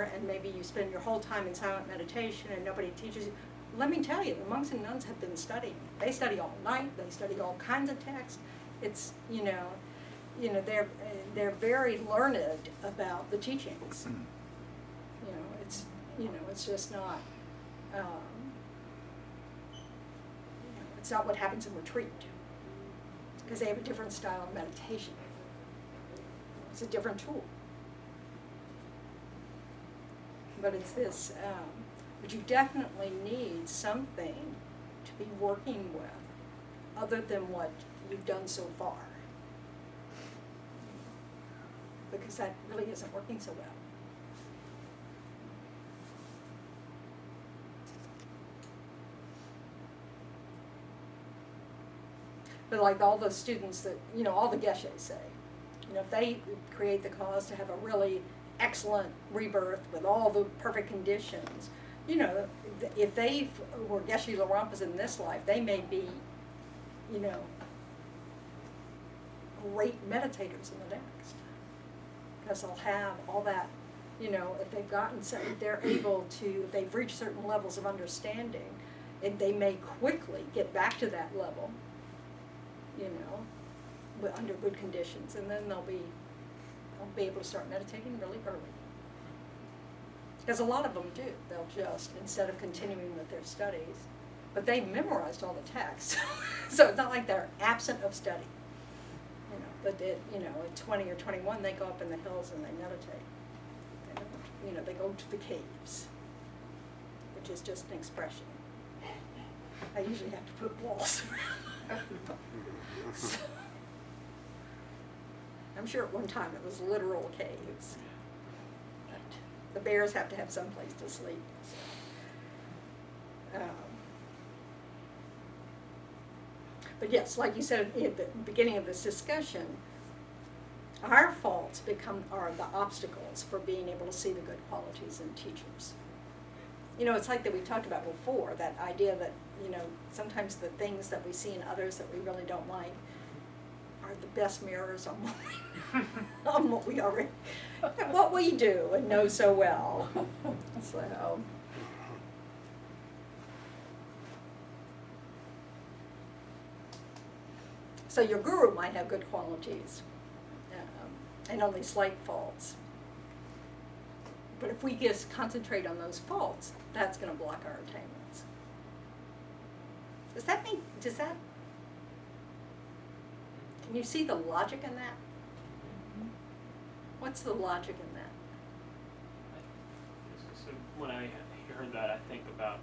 there and maybe you spend your whole time in silent meditation and nobody teaches you. Let me tell you, the monks and nuns have been studying. They study all night. They study all kinds of texts. It's, they're very learned about the teachings. It's just not, it's not what happens in retreat, because they have a different style of meditation. It's a different tool. But it's this, but you definitely need something to be working with other than what you've done so far, because that really isn't working so well. But like all the students that, all the geshes say, if they create the cause to have a really excellent rebirth with all the perfect conditions, if they were Geshe Larampas in this life, they may be, great meditators in the next. Because they'll have all that, if they've gotten something, they're able to, if they've reached certain levels of understanding, and they may quickly get back to that level, under good conditions, and then they'll be able to start meditating really early. Because a lot of them do. They'll just, instead of continuing with their studies, but they've memorized all the texts, so it's not like they're absent of study. But at 20 or 21, they go up in the hills and they meditate. They go to the caves, which is just an expression. I usually have to put walls around. So, I'm sure at one time it was literal caves. But the bears have to have some place to sleep. So. But yes, like you said at the beginning of this discussion, our faults are the obstacles for being able to see the good qualities in teachers. It's like that we talked about before, that idea that, sometimes the things that we see in others that we really don't like are the best mirrors on what we already, what we do and know so well. So your guru might have good qualities and only slight faults. But if we just concentrate on those faults, that's going to block our attainments. Can you see the logic in that? What's the logic in that? So when I heard that, I think about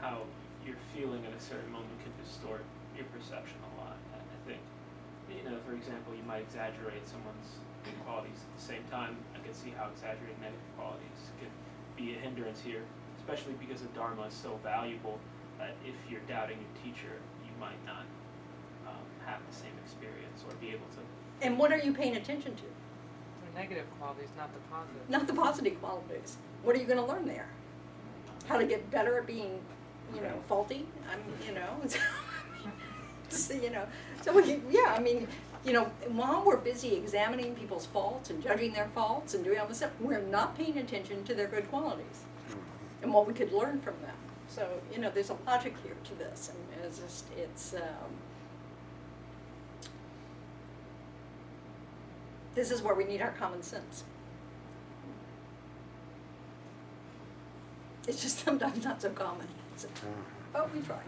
how your feeling at a certain moment can distort your perception a lot. I think, for example, you might exaggerate someone's good qualities. At the same time, I can see how exaggerating negative qualities can be a hindrance here, especially because the Dharma is so valuable that if you're doubting your teacher, you might not have the same experience or be able to. And what are you paying attention to? The negative qualities, not the positive. Not the positive qualities. What are you going to learn there? How to get better at being, faulty? While we're busy examining people's faults and judging their faults and doing all this stuff, we're not paying attention to their good qualities and what we could learn from them. So, there's a logic here to this, and this is where we need our common sense. It's just sometimes not so common. But we try.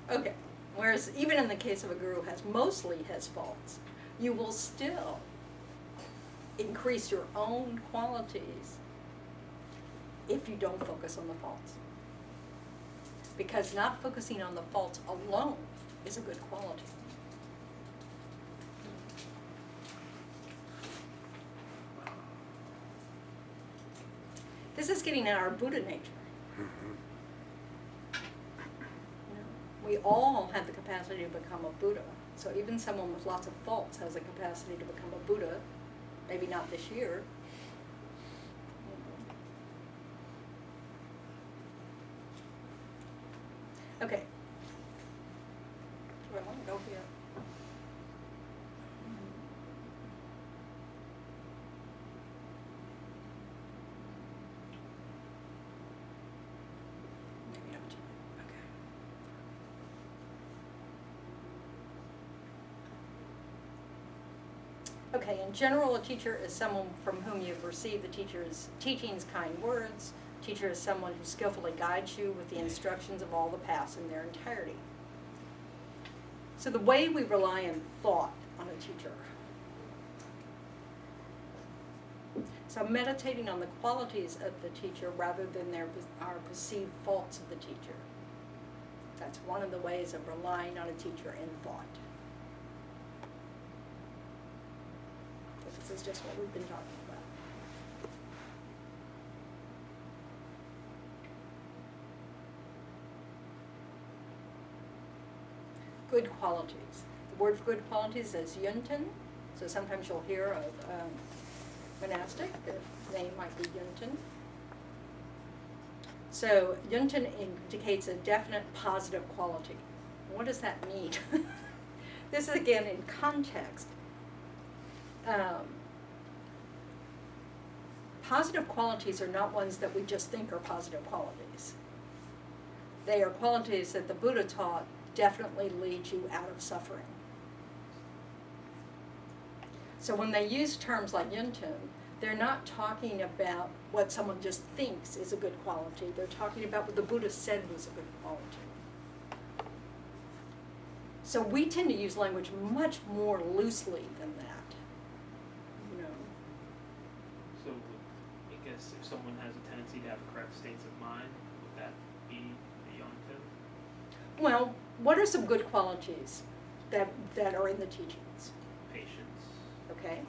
Okay. Whereas even in the case of a guru who mostly has faults, you will still increase your own qualities if you don't focus on the faults. Because not focusing on the faults alone is a good quality. This is getting at our Buddha nature. We all have the capacity to become a Buddha. So even someone with lots of faults has the capacity to become a Buddha. Maybe not this year. Okay. Do I want to go here? Okay, in general, a teacher is someone from whom you've received the teacher's teachings, kind words. Teacher is someone who skillfully guides you with the instructions of all the paths in their entirety. So the way we rely on thought on a teacher. So meditating on the qualities of the teacher rather than our perceived faults of the teacher. That's one of the ways of relying on a teacher in thought. This is just what we've been talking about. Good qualities. The word for good qualities is yunten. So sometimes you'll hear of monastic. Their name might be yunten. So yunten indicates a definite positive quality. What does that mean? This is again in context. Positive qualities are not ones that we just think are positive qualities. They are qualities that the Buddha taught definitely lead you out of suffering. So when they use terms like yunten, they're not talking about what someone just thinks is a good quality. They're talking about what the Buddha said was a good quality. So we tend to use language much more loosely than that, you know. So I guess if someone has a tendency to have correct states of mind, would that be a yontin? Well, what are some good qualities that are in the teachings? Patience, Okay,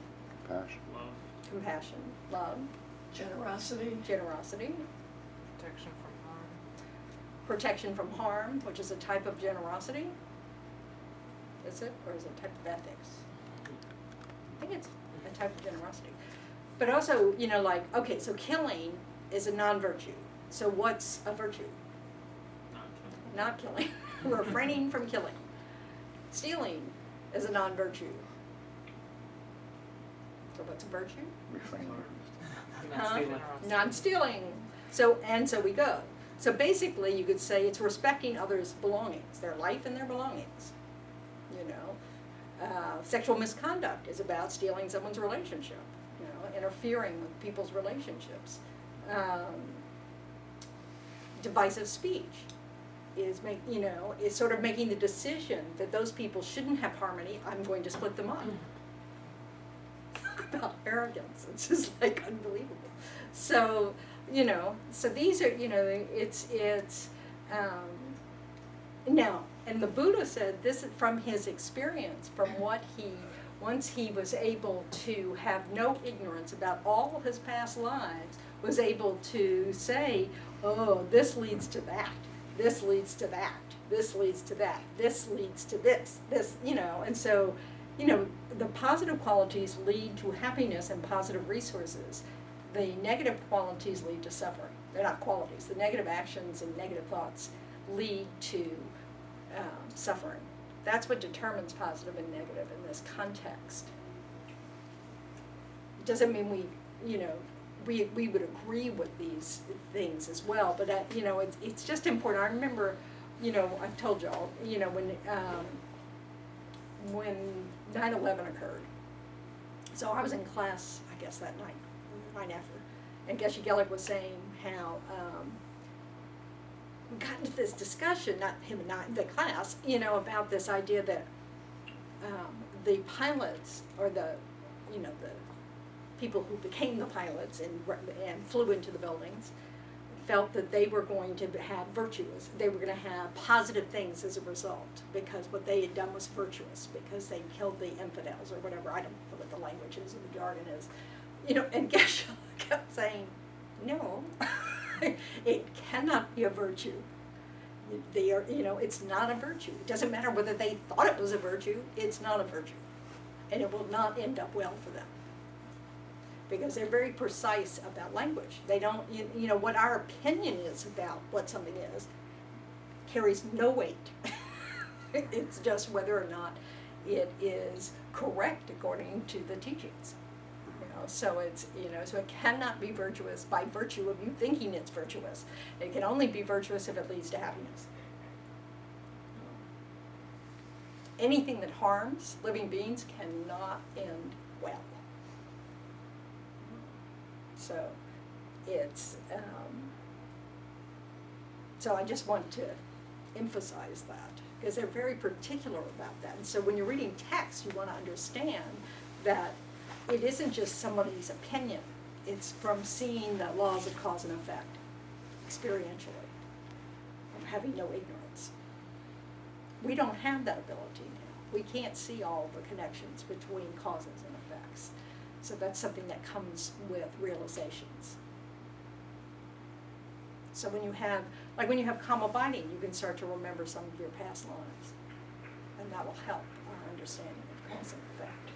Compassion. love, compassion, love, Generosity. generosity, Protection from harm. protection from harm, which is a type of generosity. Is it, or is it a type of ethics? I think it's a type of generosity. But also, you know, like, okay, so killing is a non-virtue. So what's a virtue? not killing. Not killing. We're refraining from killing. Stealing is a non-virtue. So what's a virtue? Refrain. Not Huh? stealing. Non-stealing. So we go. So basically, you could say it's respecting others' belongings, their life and their belongings. You know, sexual misconduct is about stealing someone's relationship. You know, interfering with people's relationships. Divisive speech is is sort of making the decision that those people shouldn't have harmony. I'm going to split them up. About arrogance. It's just like unbelievable. So, you know, so these are, you know, it's now, and the Buddha said this is from his experience, from what once he was able to have no ignorance about all of his past lives, was able to say, oh, this leads to that, this leads to that, this leads to that, this leads to this, you know, and so, you know, the positive qualities lead to happiness and positive resources. The negative qualities lead to suffering. They're not qualities. The negative actions and negative thoughts lead to suffering. That's what determines positive and negative in this context. It doesn't mean we would agree with these things as well, but you know, it's just important. I remember, you know, I've told y'all, you know, when 9/11 occurred. So I was in class, I guess that night, right after, and Geshe Gellick was saying how we got into this discussion, not him and I, the class, you know, about this idea that the pilots, or the people who became the pilots and flew into the buildings, felt that they were going to have virtues. They were going to have positive things as a result, because what they had done was virtuous, because they killed the infidels or whatever. I don't know what the language is or the jargon is. You know, and Geshe kept saying, no, it cannot be a virtue. They are, you know, it's not a virtue. It doesn't matter whether they thought it was a virtue, it's not a virtue. And it will not end up well for them. Because they're very precise about language. They don't, you know, what our opinion is about what something is carries no weight. It's just whether or not it is correct according to the teachings. You know, so it's, you know, so it cannot be virtuous by virtue of you thinking it's virtuous. It can only be virtuous if it leads to happiness. Anything that harms living beings cannot end well. So it's, so I just want to emphasize that, because they're very particular about that. And so when you're reading text, you want to understand that it isn't just somebody's opinion. It's from seeing the laws of cause and effect experientially, from having no ignorance. We don't have that ability now. We can't see all the connections between causes and effects. So that's something that comes with realizations. So when you have, like when you have karma binding, you can start to remember some of your past lives. And that will help our understanding of cause and effect.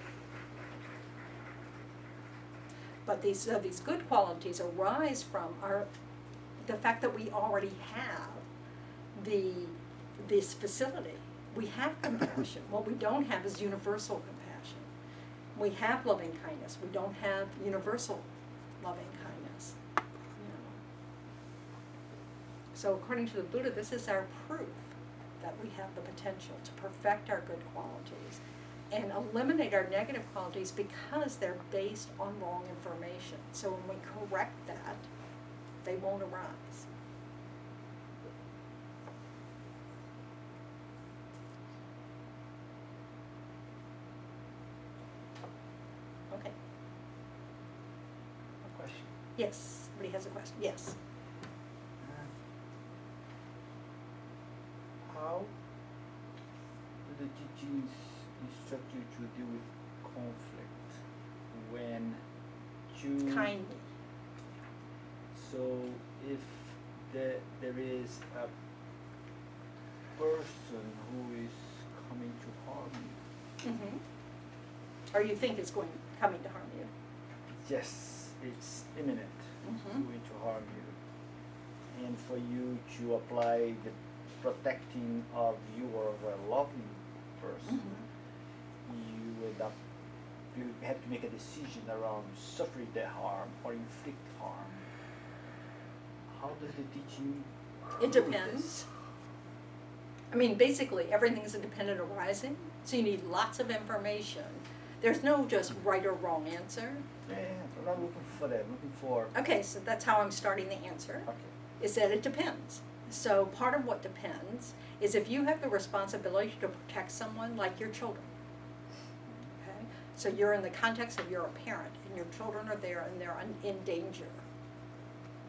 But these good qualities arise from the fact that we already have this facility. We have compassion. What we don't have is universal compassion. We have loving kindness. We don't have universal loving kindness. So according to the Buddha, this is our proof that we have the potential to perfect our good qualities and eliminate our negative qualities because they're based on wrong information. So when we correct that, they won't arise. Okay. A question. Yes, somebody has a question. Yes. How do the teachings instruct you to deal with conflict when you... Kindly. So if there is a person who is coming to harm you, Or you think it's coming to harm you. yes, it's imminent, it's Mhm. going to harm you. And for you to apply the protecting of you or of a loving person, you have to make a decision around suffering the harm or inflict harm. How does the teaching It deal with depends. this? I mean, basically, everything's independent arising, so you need lots of information. There's no just right or wrong answer. Yeah, I'm not looking for that. I'm looking for... Okay, so that's how I'm starting the answer, Okay. is that it depends. So part of what depends is if you have the responsibility to protect someone, like your children. Okay? So you're in the context of you're a parent, and your children are there and they're in danger.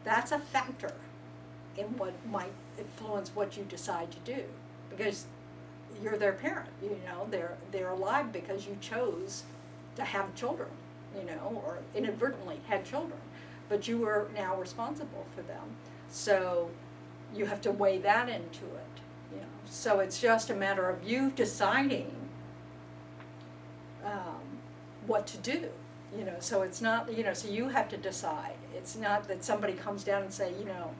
That's a factor in what might influence what you decide to do, because you're their parent. You know, they're alive because you chose to have children, you know, or inadvertently had children, but you are now responsible for them. So you have to weigh that into it, you know. So it's just a matter of you deciding what to do, you know. So it's not, you know, so you have to decide. It's not that somebody comes down and say, you know,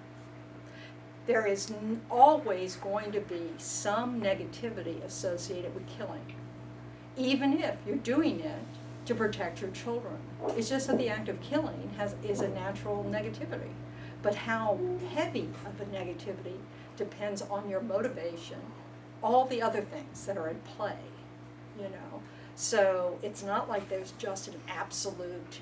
there is always going to be some negativity associated with killing, even if you're doing it to protect your children. It's just that the act of killing is a natural negativity. But how heavy of a negativity depends on your motivation, all the other things that are in play, you know. So it's not like there's just an absolute,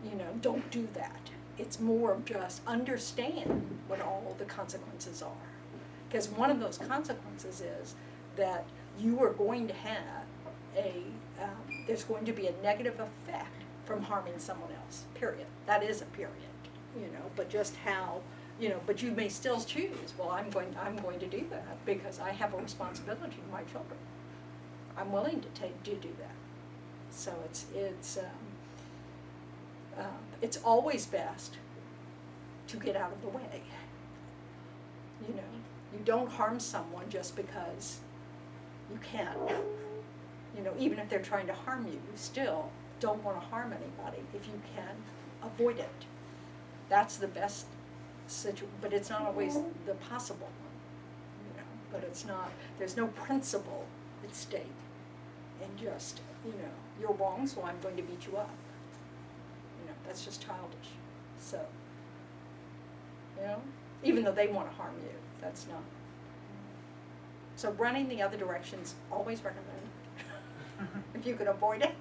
you know, don't do that. It's more of just understand what all the consequences are. Because one of those consequences is that you are going to have there's going to be a negative effect from harming someone else, period. That is a period, you know, but just how, you know, but you may still choose, well, I'm going to do that because I have a responsibility to my children. I'm willing to do that. So it's always best to get out of the way. You know, you don't harm someone just because you can. You know, even if they're trying to harm you, you still don't want to harm anybody if you can avoid it. That's the best situation, but it's not always the possible one. You know, but it's not, there's no principle at stake. And just, you know, you're wrong, so I'm going to beat you up. You know, that's just childish. So, you know, even though they want to harm you, that's not. So running the other direction's always recommended, if you can avoid it.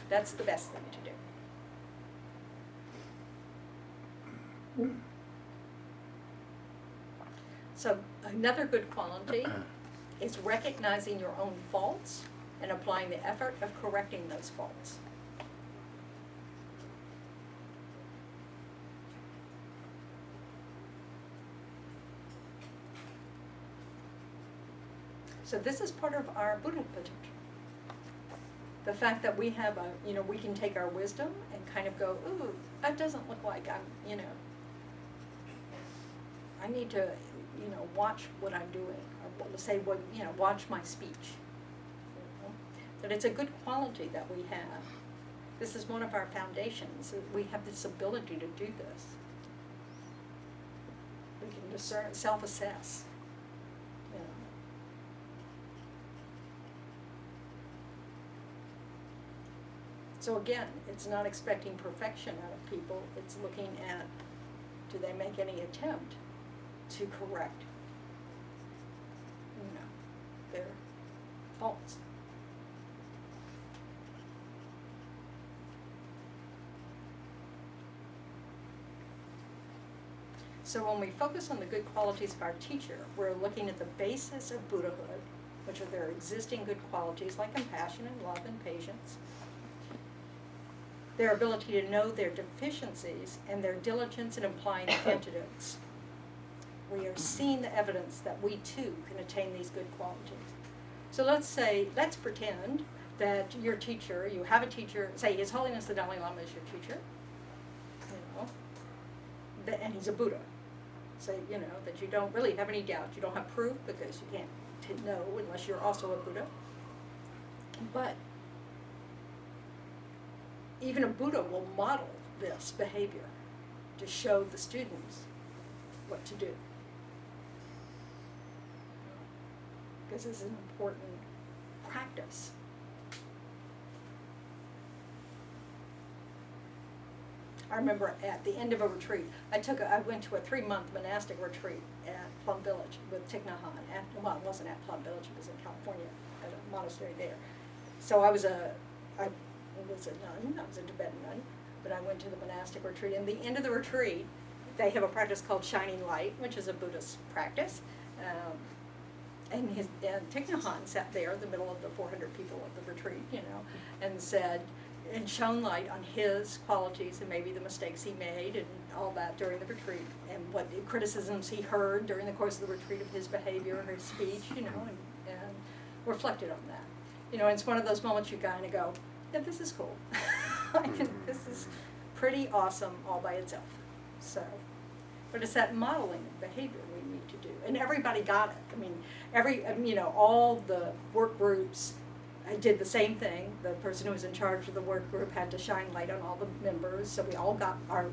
That's the best thing to do. So another good quality is recognizing your own faults and applying the effort of correcting those faults. So this is part of our Buddha potential. The fact that we have we can take our wisdom and kind of go, ooh, that doesn't look like I'm, I need to, watch what I'm doing, or say what, watch my speech. That it's a good quality that we have. This is one of our foundations. We have this ability to do this. We can discern, self-assess. So again, it's not expecting perfection out of people. It's looking at, do they make any attempt to correct, their faults. So when we focus on the good qualities of our teacher, we're looking at the basis of Buddhahood, which are their existing good qualities like compassion and love and patience, their ability to know their deficiencies, and their diligence in applying antidotes. We are seeing the evidence that we too can attain these good qualities. So let's pretend that your teacher, you have a teacher, say His Holiness the Dalai Lama is your teacher, and he's a Buddha. Say, that you don't really have any doubt. You don't have proof because you can't know unless you're also a Buddha. But even a Buddha will model this behavior to show the students what to do. Because it's an important practice. I remember at the end of a retreat, I went to a 3-month monastic retreat at Plum Village with Thich Nhat Hanh. Well, it wasn't at Plum Village, it was in California at a monastery there. So I was a nun, I was a Tibetan nun, but I went to the monastic retreat. And at the end of the retreat, they have a practice called shining light, which is a Buddhist practice. And Thich Nhat Hanh sat there in the middle of the 400 people of the retreat, and said, and shone light on his qualities and maybe the mistakes he made and all that during the retreat, and what criticisms he heard during the course of the retreat of his behavior or his speech, and reflected on that. And it's one of those moments you kind of go, yeah, this is cool. This is pretty awesome all by itself. So, but it's that modeling of behavior we need to do, and everybody got it. I mean, all the work groups. I did the same thing. The person who was in charge of the work group had to shine light on all the members, so we all got our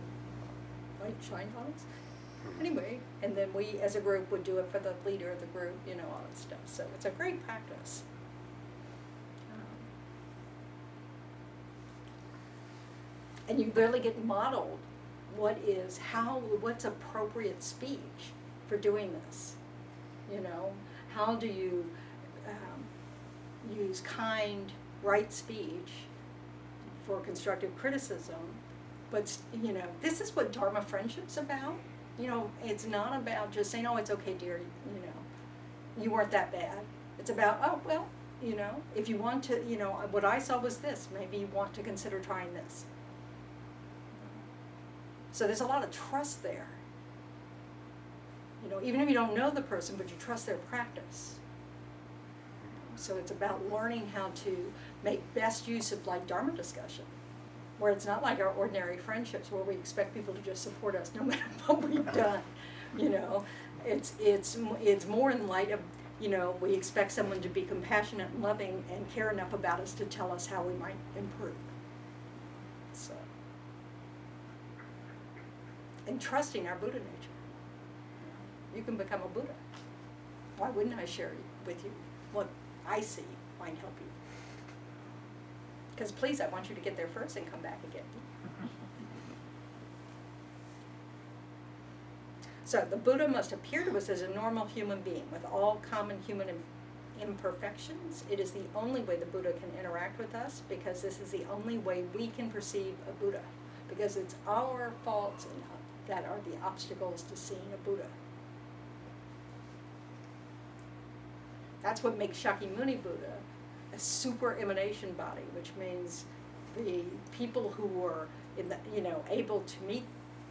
light shined on us. Anyway, and then we as a group would do it for the leader of the group, all that stuff. So it's a great practice. And you really get modeled what's appropriate speech for doing this. How do you use kind, right speech for constructive criticism, but this is what Dharma friendship's about. It's not about just saying, "Oh, it's okay, dear. You weren't that bad." It's about, "Oh, well, if you want to, what I saw was this. Maybe you want to consider trying this." So there's a lot of trust there. Even if you don't know the person, but you trust their practice. So it's about learning how to make best use of Dharma discussion, where it's not like our ordinary friendships where we expect people to just support us no matter what we've done. It's more in light of, we expect someone to be compassionate and loving and care enough about us to tell us how we might improve. So, and trusting our Buddha nature. You can become a Buddha. Why wouldn't I share with you what I see might help you? Because please, I want you to get there first and come back again. So the Buddha must appear to us as a normal human being with all common human imperfections. It is the only way the Buddha can interact with us, because this is the only way we can perceive a Buddha, because it's our faults and that are the obstacles to seeing a Buddha. That's what makes Shakyamuni Buddha a super emanation body, which means the people who were able to meet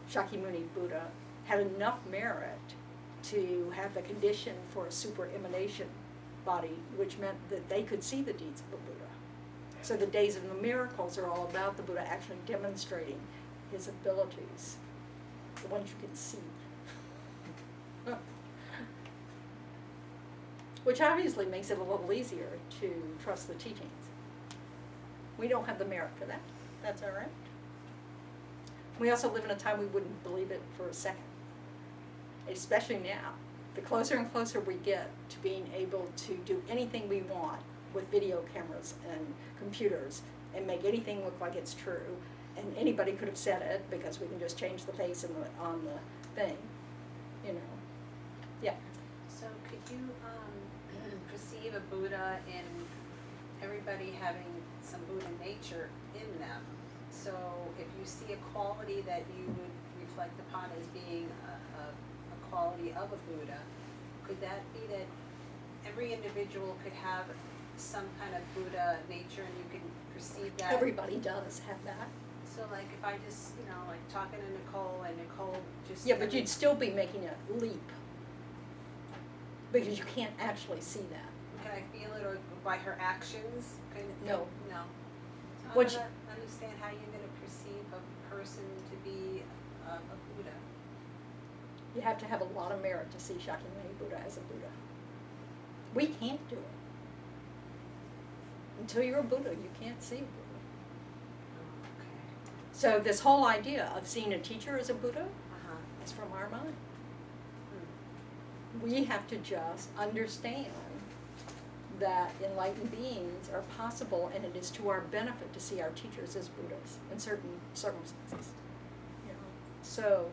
Shakyamuni Buddha had enough merit to have the condition for a super emanation body, which meant that they could see the deeds of the Buddha. So the days of the miracles are all about the Buddha actually demonstrating his abilities, the ones you can see. Which obviously makes it a little easier to trust the teachings. We don't have the merit for that. That's all right. We also live in a time we wouldn't believe it for a second. Especially now. The closer and closer we get to being able to do anything we want with video cameras and computers and make anything look like it's true, and anybody could have said it because we can just change the face on the thing, Yeah. So could you perceive a Buddha in everybody having some Buddha nature in them? So if you see a quality that you would reflect upon as being a quality of a Buddha, could that be that every individual could have some kind of Buddha nature and you can perceive that? Everybody does have that. So like if I just, like talking to Nicole and Nicole just... Yeah, but you'd still be making a leap, because you can't actually see that. Can I feel it, or by her actions? No. No. So What I don't understand how you're going to perceive a person to be a Buddha. You have to have a lot of merit to see Shakyamuni Buddha as a Buddha. We can't do it. Until you're a Buddha, you can't see a Buddha. Okay. So this whole idea of seeing a teacher as a Buddha Uh-huh. is from our mind. Hmm. We have to just understand that enlightened beings are possible, and it is to our benefit to see our teachers as Buddhas in certain circumstances. So,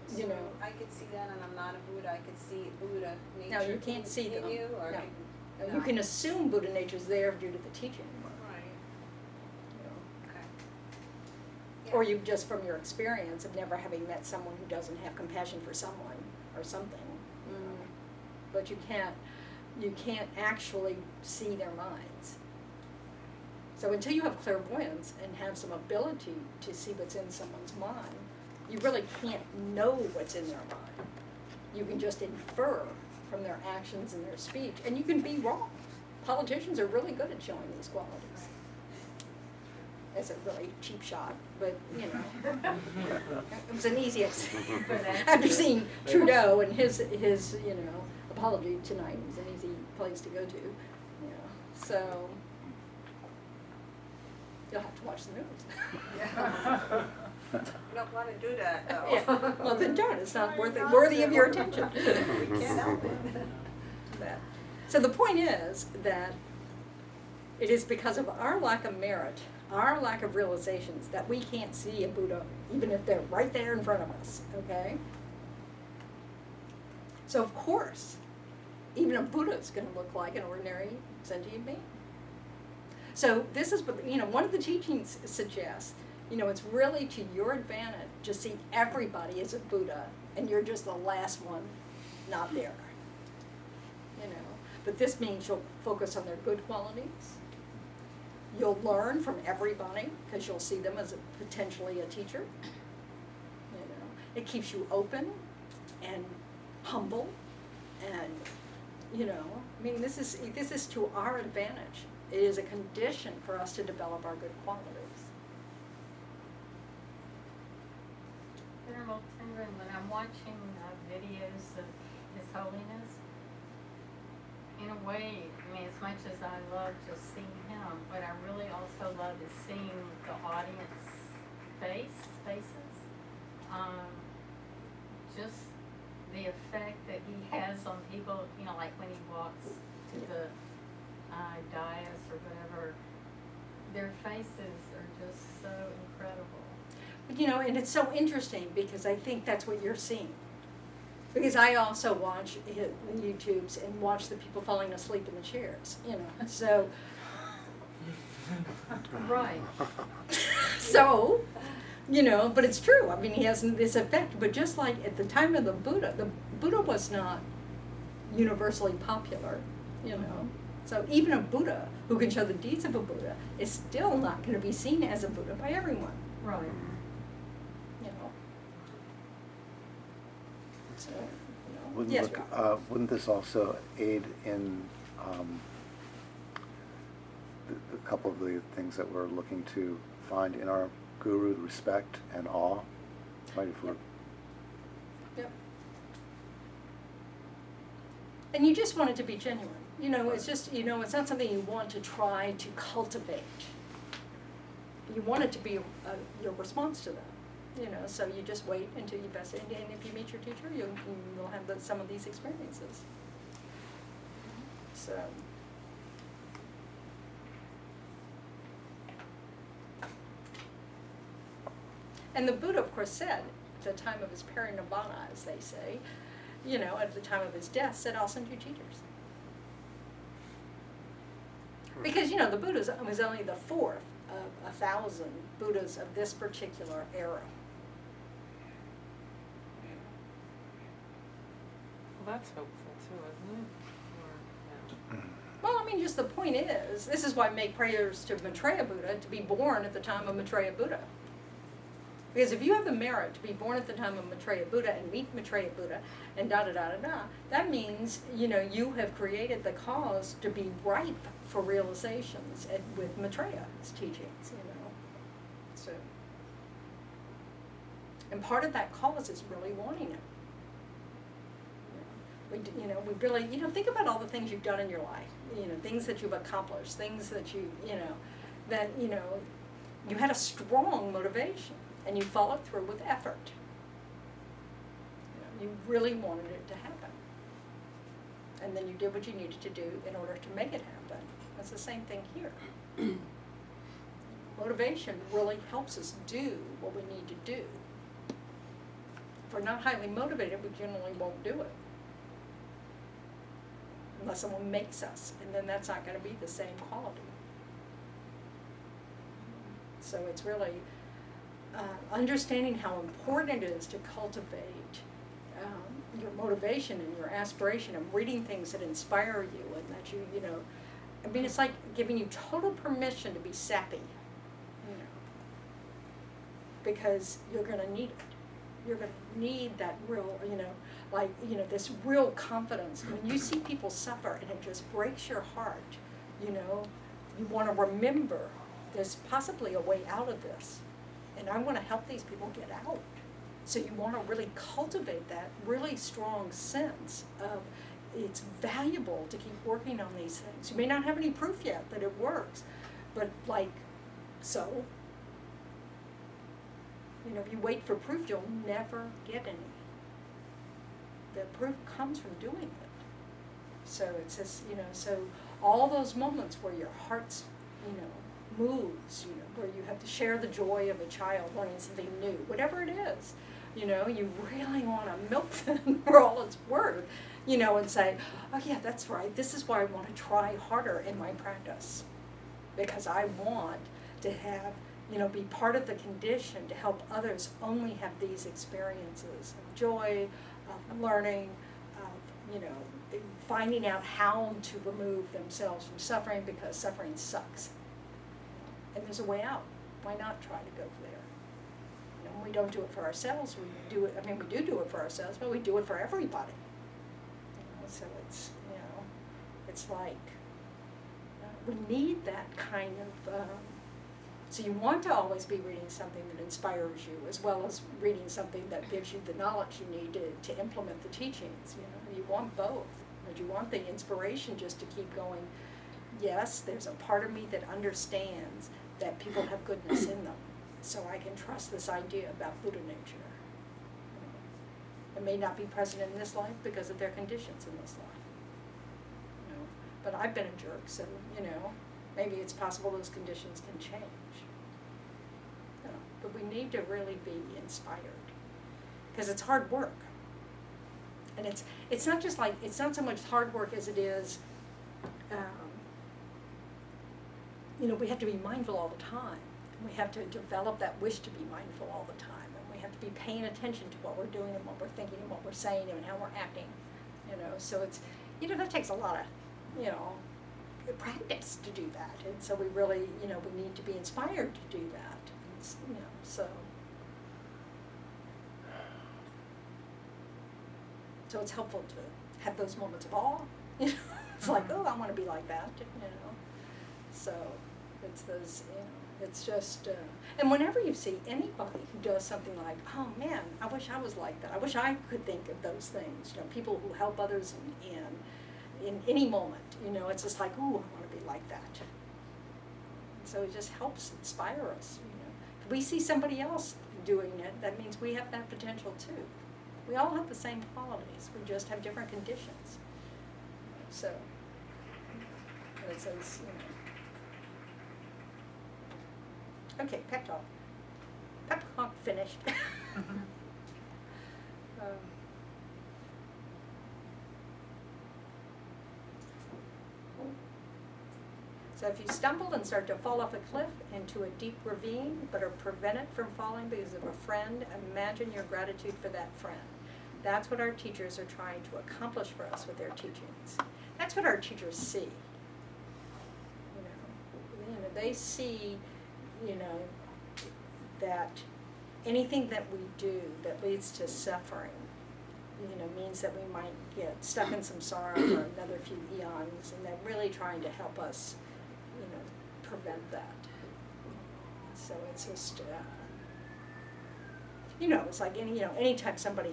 So I could see that, and I'm not a Buddha. I could see Buddha nature. No, you can't see in them. you, or No. could, you can assume Buddha nature is there due to the teaching. Right. Okay. Yeah. Or you just, from your experience of never having met someone who doesn't have compassion for someone or something. But you can't actually see their minds. So until you have clairvoyance and have some ability to see what's in someone's mind, you really can't know what's in their mind. You can just infer from their actions and their speech, and you can be wrong. Politicians are really good at showing these qualities. It's a really cheap shot, but it was an easy after seeing Trudeau and his apology tonight, it was an easy place to go to. So you'll have to watch the news. You don't want to do that, though. Yeah. Well, then don't. It's not worthy of your attention. We can't help it. That. So the point is that it is because of our lack of merit, our lack of realizations, that we can't see a Buddha, even if they're right there in front of us, okay? So of course, even a Buddha is going to look like an ordinary sentient being. So this is what, one of the teachings suggests, it's really to your advantage to see everybody as a Buddha, and you're just the last one not there. But this means you'll focus on their good qualities. You'll learn from everybody, because you'll see them as potentially a teacher. It keeps you open and humble, and this is to our advantage. It is a condition for us to develop our good qualities. Venerable Tenrin, when I'm watching videos of His Holiness, in a way, as much as I love just seeing him, what I really also love is seeing the audience faces. Just the effect that he has on people, like when he walks to the dais or whatever, their faces are just so incredible. But and it's so interesting, because I think that's what you're seeing. Because I also watch the YouTubes and watch the people falling asleep in the chairs, you know, so. Right. So, you know, but it's true. I mean, he has this effect. But just like at the time of the Buddha was not universally popular, you know. So even a Buddha who can show the deeds of a Buddha is still not going to be seen as a Buddha by everyone, Right. you know. So, you know. Wouldn't, Yes, Rob. wouldn't this also aid in the couple of the things that we're looking to find in our guru, respect and awe, right? If we're, Yep. And you just want it to be genuine. You know, it's just, you know, it's not something you want to try to cultivate. You want it to be your response to that. You know, so you just wait until you best, and if you meet your teacher, you'll have some of these experiences. So. And the Buddha, of course, said, at the time of his parinibbana, as they say, you know, at the time of his death, said, I'll send you teachers. Because, you know, the Buddha was only the fourth of 1,000 Buddhas of this particular era. Well, that's hopeful too, isn't it? Or, Well, I mean, just the point is, this is why I make prayers to Maitreya Buddha to be born at the time of Maitreya Buddha. Because if you have the merit to be born at the time of Maitreya Buddha and meet Maitreya Buddha and da-da-da-da-da, that means, you know, you have created the cause to be ripe for realizations with Maitreya's teachings, you know. So, and part of that cause is really wanting it. We really, you know, think about all the things you've done in your life, you know, things that you've accomplished, things that you know, you had a strong motivation and you followed through with effort. You know, you really wanted it to happen. And then you did what you needed to do in order to make it happen. It's the same thing here. Motivation really helps us do what we need to do. If we're not highly motivated, we generally won't do it. Unless someone makes us, and then that's not going to be the same quality. So it's really understanding how important it is to cultivate your motivation and your aspiration and reading things that inspire you and that you know, I mean, it's like giving you total permission to be sappy, you know, because you're going to need it. You're going to need that real, you know, like, you know, this real confidence. When you see people suffer and it just breaks your heart, you know, you want to remember there's possibly a way out of this. And I want to help these people get out. So you want to really cultivate that really strong sense of it's valuable to keep working on these things. You may not have any proof yet that it works, but like, so, you know, if you wait for proof, you'll never get any. The proof comes from doing it. So it's just, you know, so all those moments where your heart's, you know, moves, you know, where you have to share the joy of a child learning something new, whatever it is, you know, you really want to milk them for all it's worth, you know, and say, oh yeah, that's right, this is why I want to try harder in my practice, because I want to have, you know, be part of the condition to help others only have these experiences of joy, of learning, of, you know, finding out how to remove themselves from suffering, because suffering sucks. And there's a way out. Why not try to go there? You know, we don't do it for ourselves. We do it. I mean, we do it for ourselves, but we do it for everybody. You know, so it's, you know, it's like we need that kind of. So you want to always be reading something that inspires you, as well as reading something that gives you the knowledge you need to implement the teachings. You know, you want both, but you want the inspiration just to keep going. Yes, there's a part of me that understands that people have goodness in them, so I can trust this idea about Buddha nature. It may not be present in this life because of their conditions in this life. You know, but I've been a jerk, so, you know, maybe it's possible those conditions can change. You know, but we need to really be inspired, because it's hard work. And it's not just like, it's not so much hard work as it is, you know, we have to be mindful all the time. We have to develop that wish to be mindful all the time. And we have to be paying attention to what we're doing and what we're thinking and what we're saying and how we're acting. You know, so it's, you know, that takes a lot of, you know, practice to do that. And so we really, you know, we need to be inspired to do that. You know, so. So it's helpful to have those moments of awe. You know, it's like, oh, I want to be like that. You know, so it's those. You know, it's just. And whenever you see anybody who does something like, oh man, I wish I was like that. I wish I could think of those things. You know, people who help others in any moment. You know, it's just like, ooh, I want to be like that. And so it just helps inspire us. You know, if we see somebody else doing it, that means we have that potential too. We all have the same qualities, we just have different conditions. So, it says, you know. Okay, pep talk. Pep talk finished. So if you stumble and start to fall off a cliff into a deep ravine, but are prevented from falling because of a friend, imagine your gratitude for that friend. That's what our teachers are trying to accomplish for us with their teachings. That's what our teachers see. You know, they see, you know, that anything that we do that leads to suffering, you know, means that we might get stuck in some sorrow for another few eons, and they're really trying to help us, you know, prevent that. So it's just, you know, it's like any, you know, anytime somebody,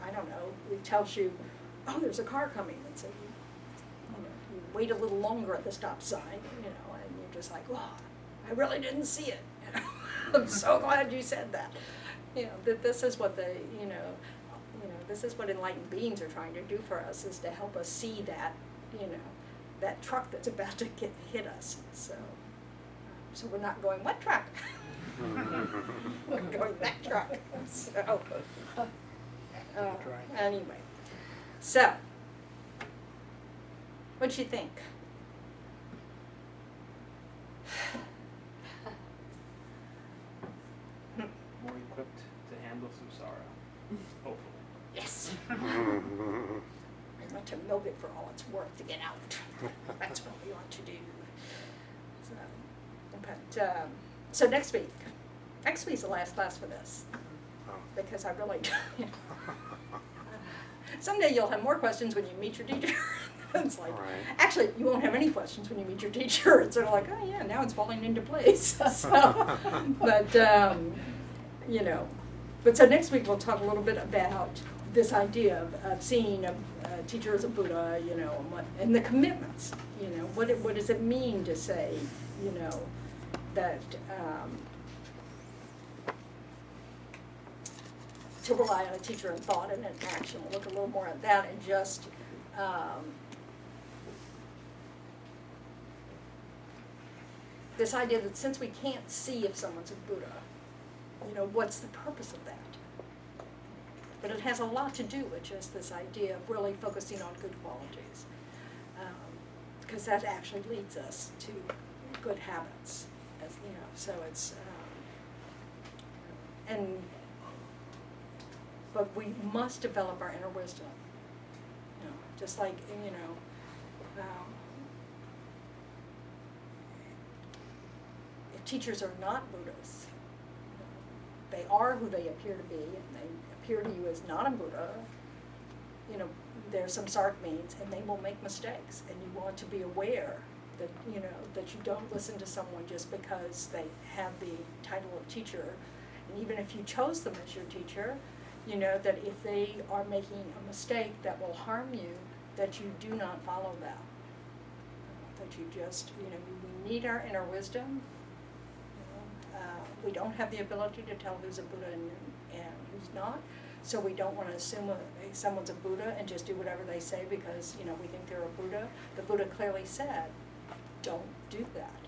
I don't know, it tells you, oh, there's a car coming, and so you know, you wait a little longer at the stop sign, you know, and you're just like, oh, I really didn't see it. You know? I'm so glad you said that. You know, that this is what you know, this is what enlightened beings are trying to do for us, is to help us see that, you know, that truck that's about to hit us. So we're not going, what truck? We're going that truck. So, anyway. So, what'd you think? More equipped to handle some sorrow, hopefully. Yes. We want to milk it for all it's worth to get out. That's what we want to do. So next week's the last class for this, because I really, someday you'll have more questions when you meet your teacher. It's like, actually, you won't have any questions when you meet your teacher. It's sort of like, oh yeah, now it's falling into place. So, but you know, so next week we'll talk a little bit about this idea of seeing a teacher as a Buddha, you know, and the commitments. You know, what does it mean to say, you know, that to rely on a teacher in thought and in action. We'll look a little more at that, and just this idea that since we can't see if someone's a Buddha, you know, what's the purpose of that? But it has a lot to do with just this idea of really focusing on good qualities, because that actually leads us to good habits, as you know. So it's but we must develop our inner wisdom. You know, just like, you know, if teachers are not Buddhists, they are who they appear to be, and they appear to you as not a Buddha, you know, there's some sark means, and they will make mistakes, and you want to be aware that, you know, that you don't listen to someone just because they have the title of teacher, and even if you chose them as your teacher, you know, that if they are making a mistake that will harm you, that you do not follow that. That you just, you know, we need our inner wisdom. We don't have the ability to tell who's a Buddha and who's not, so we don't want to assume someone's a Buddha and just do whatever they say because, you know, we think they're a Buddha. The Buddha clearly said, don't do that.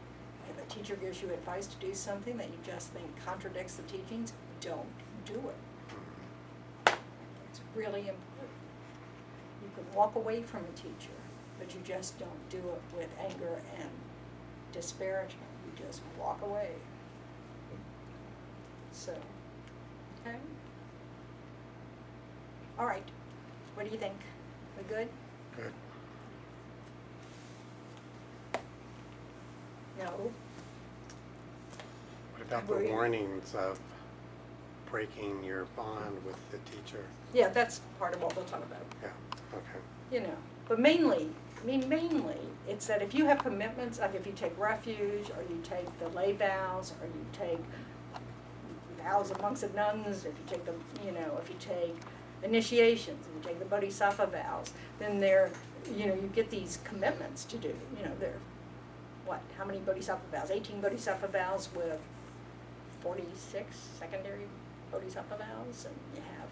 If a teacher gives you advice to do something that you just think contradicts the teachings, don't do it. It's really important. walk away from a teacher, but you just don't do it with anger and disparagement. You just walk away. So, okay? All right, what do you think? We good? Good. No? What about the Were you- warnings of breaking your bond with the teacher? Yeah, that's part of what we'll talk about. Yeah, okay. You know, but mainly, it's that if you have commitments, like if you take refuge, or you take the lay vows, or you take vows of monks and nuns, if you take the, if you take initiations, if you take the bodhisattva vows, then you get these commitments to do, they're, how many bodhisattva vows? 18 bodhisattva vows with 46 secondary bodhisattva vows, and you have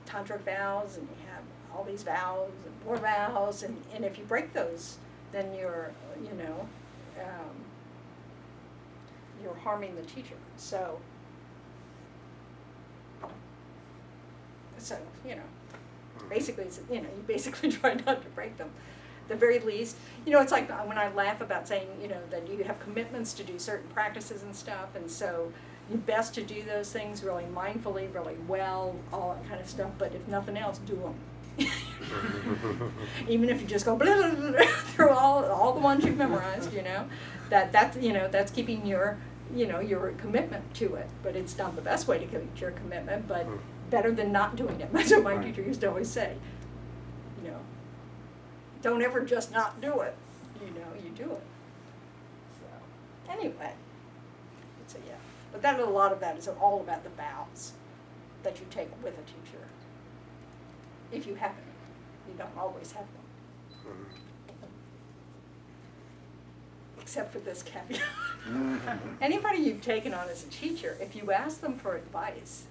tantric vows, and you have all these vows and more vows, and if you break those, then you're harming the teacher. So basically, you basically try not to break them. The very least, it's like when I laugh about saying, that you have commitments to do certain practices and stuff, and so you best to do those things really mindfully, really well, all that kind of stuff, but if nothing else, do them. Even if you just go blah, blah, blah, blah, through all the ones you've memorized, that's keeping your commitment to it, but it's not the best way to keep your commitment, but better than not doing it. That's what my teacher used to always say. Don't ever just not do it. You do it. So anyway, so yeah, but a lot of that is all about the vows that you take with a teacher. If you have any, you don't always have them. Except for this caveat. Anybody you've taken on as a teacher, if you ask them for advice,